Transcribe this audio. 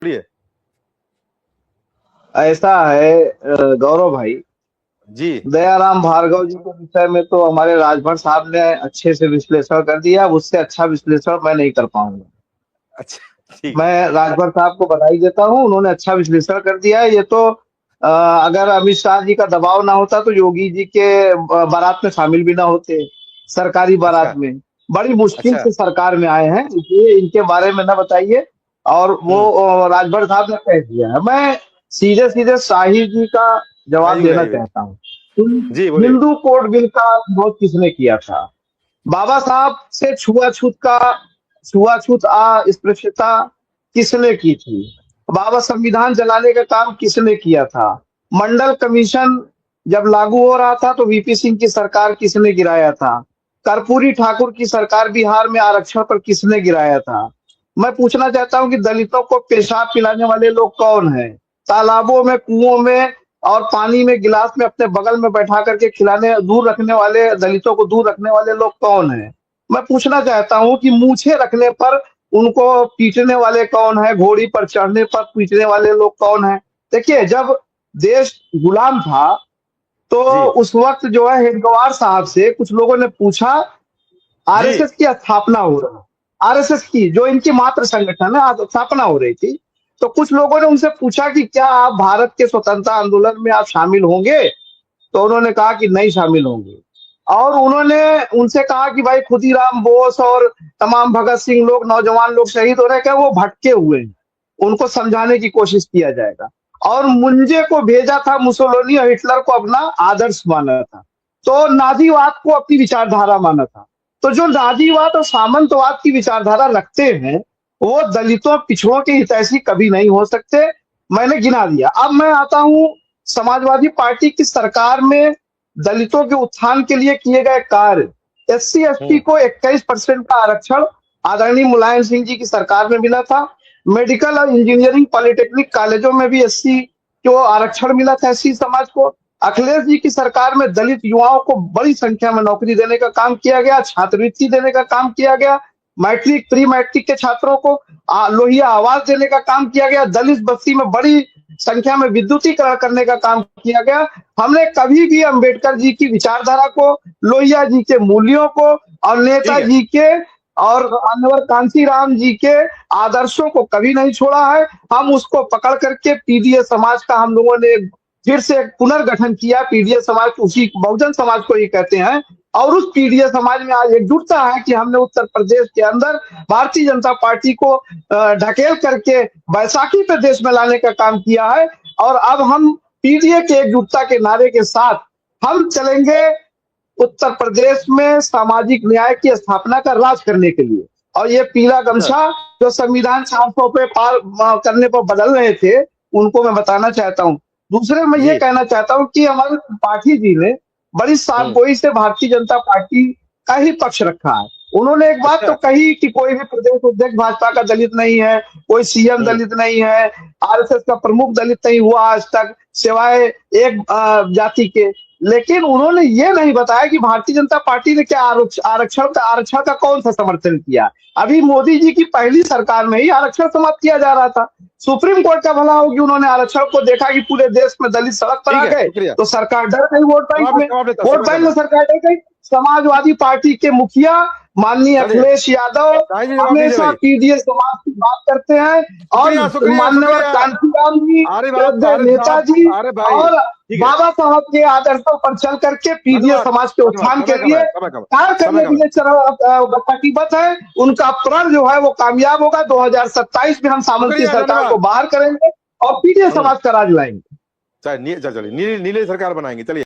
बोलिए। ऐसा है गौरव भाई। जी। दयाराम भार्गव जी के विषय में तो हमारे राजभर साहब ने अच्छे से विश्लेषण कर दिया। अब उससे अच्छा विश्लेषण मैं नहीं कर पाऊंगा। अच्छा, ठीक है। मैं राजभर साहब को बधाई देता हूँ, उन्होंने अच्छा विश्लेषण कर दिया है। ये तो अगर अमित शाह जी का दबाव ना होता तो योगी जी के बारात में शामिल भी ना होते, सरकारी बारात अच्छा। में। बड़ी मुश्किल अच्छा। से सरकार में आए हैं, इसलिए इनके बारे में ना बताइए। और वो राजभर साहब ने कह दिया है। मैं सीधे सीधे शाही जी का जवाब बताइए देना बताइए। चाहता हूँ। जी बोलिए। हिंदू कोड बिल का विरोध किसने किया था? बाबा साहब से छुआछूत अस्पृश्यता किसने की थी? बाबा संविधान जलाने का काम किसने किया था? मंडल कमीशन जब लागू हो रहा था तो वीपी सिंह की सरकार किसने गिराया था? कर्पूरी ठाकुर की सरकार बिहार में आरक्षण पर किसने गिराया था? मैं पूछना चाहता हूं कि दलितों को पेशाब पिलाने वाले लोग कौन हैं? तालाबों में, कुओं में और पानी में गिलास में अपने बगल में बैठा करके खिलाने, दूर रखने वाले, दलितों को दूर रखने वाले लोग कौन हैं? मैं पूछना चाहता हूं कि मूछें रखने पर उनको पीटने वाले कौन है? घोड़ी पर चढ़ने पर पीटने वाले लोग कौन है? देखिए, जब देश गुलाम था तो जी। उस वक्त जो है हेडगवार साहब से कुछ लोगों ने पूछा, जी। आरएसएस की स्थापना हो रहा है, आरएसएस की जो इनकी मात्र संगठन है, स्थापना हो रही थी। तो कुछ लोगों ने उनसे पूछा कि क्या आप भारत के स्वतंत्रता आंदोलन में आप शामिल होंगे? तो उन्होंने कहा कि नहीं शामिल होंगे। और उन्होंने उनसे कहा कि भाई खुदीराम बोस और तमाम भगत सिंह लोग, नौजवान लोग शहीद हो रहे हैं, क्या वो भटके हुए हैं? उनको समझाने की कोशिश किया जाएगा। और मुंजे को भेजा था मुसोलिनी और हिटलर को अपना आदर्श माना था, तो नाजीवाद को अपनी विचारधारा माना था। तो जो नाजीवाद और सामंतवाद की विचारधारा रखते हैं वो दलितों, पिछड़ों के हितैषी कभी नहीं हो सकते। मैंने गिना दिया। अब मैं आता हूं समाजवादी पार्टी की सरकार में दलितों के उत्थान के लिए किए गए कार्य। एससी एसटी हम्म। को 21% का आरक्षण आदरणीय मुलायम सिंह जी की सरकार में मिला था। मेडिकल और इंजीनियरिंग पॉलिटेक्निक कॉलेजों में भी एससी को आरक्षण मिला था, एससी समाज को। अखिलेश जी की सरकार में दलित युवाओं को बड़ी संख्या में नौकरी देने का काम किया गया, छात्रवृत्ति देने का काम किया गया, मैट्रिक प्री मैट्रिक के छात्रों को लोहिया आवास देने का काम किया गया, दलित बस्ती में बड़ी संख्या में विद्युतीकरण करने का काम किया गया। हमने कभी भी अंबेडकर जी की विचारधारा को, लोहिया जी के मूल्यों को और ठीक है। नेताजी के और अनवर कांशीराम जी के आदर्शों को कभी नहीं छोड़ा है। हम उसको पकड़ करके पीडीए समाज का हम लोगों ने फिर से एक पुनर्गठन किया। पीडीए समाज उसी बहुजन समाज को ही कहते हैं। और उस पीडीए समाज में आज एकजुटता है कि हमने उत्तर प्रदेश के अंदर भारतीय जनता पार्टी को ढकेल करके बैसाखी पे देश में लाने का काम किया है। और अब हम पीडीए के एकजुटता के नारे के साथ हम चलेंगे उत्तर प्रदेश में सामाजिक न्याय की स्थापना का राज करने के लिए। और ये पीला गमछा जो संविधान 400 पे पार करने पर बदल रहे थे, उनको मैं बताना चाहता हूँ। दूसरे मैं ये जी। कहना चाहता हूँ कि हमारे त्रिपाठी जी ने बड़ी हम्म। साफगोई से भारतीय जनता पार्टी का ही पक्ष रखा है। उन्होंने एक बात तो अच्छा। कही कि कोई भी प्रदेश अध्यक्ष भाजपा का दलित नहीं है, कोई सीएम हम्म। दलित नहीं है, आरएसएस का प्रमुख दलित नहीं हुआ आज तक सिवाय एक जाति के। लेकिन उन्होंने ये नहीं बताया कि भारतीय जनता पार्टी ने क्या आरक्षण का कौन सा समर्थन किया। अभी मोदी जी की पहली सरकार में ही आरक्षण समाप्त किया जा रहा था। सुप्रीम कोर्ट का भला हो कि उन्होंने आरक्षण को देखा कि पूरे देश में दलित सड़क पर ठीक आ है, गए शुक्रिया। तो सरकार डर गई वोट बैंक में। जवाब देता, वोट समय बैंक खत्म। में सरकार डर गई। समाजवादी पार्टी के मुखिया माननीय चलिए, अखिलेश यादव शाही जी जवाब दीजिए हमेशा भाई। पीडीए समाज की बात करते हैं। और शुक्रिया शुक्रिया मान्यवर शुक्रिया। कांशीराम जी, अरे साहब, नेताजी अरे भाई, और ठीक है। बाबा साहब के आदर्शों पर चल करके पीडीए धन्यवाद। समाज के धन्यवाद, उत्थान के समय कम लिए है, समय कम है, कार्य समय करने कम के है। लिए प्रतिबद्ध है। उनका प्रण जो है वो कामयाब होगा। 2027 में हम सामंती शुक्रिया, सरकार को धन्यवाद। बाहर करेंगे और पीडीए समाज का राज लाएंगे। चलिए, नीले सरकार बनाएंगे। चलिए।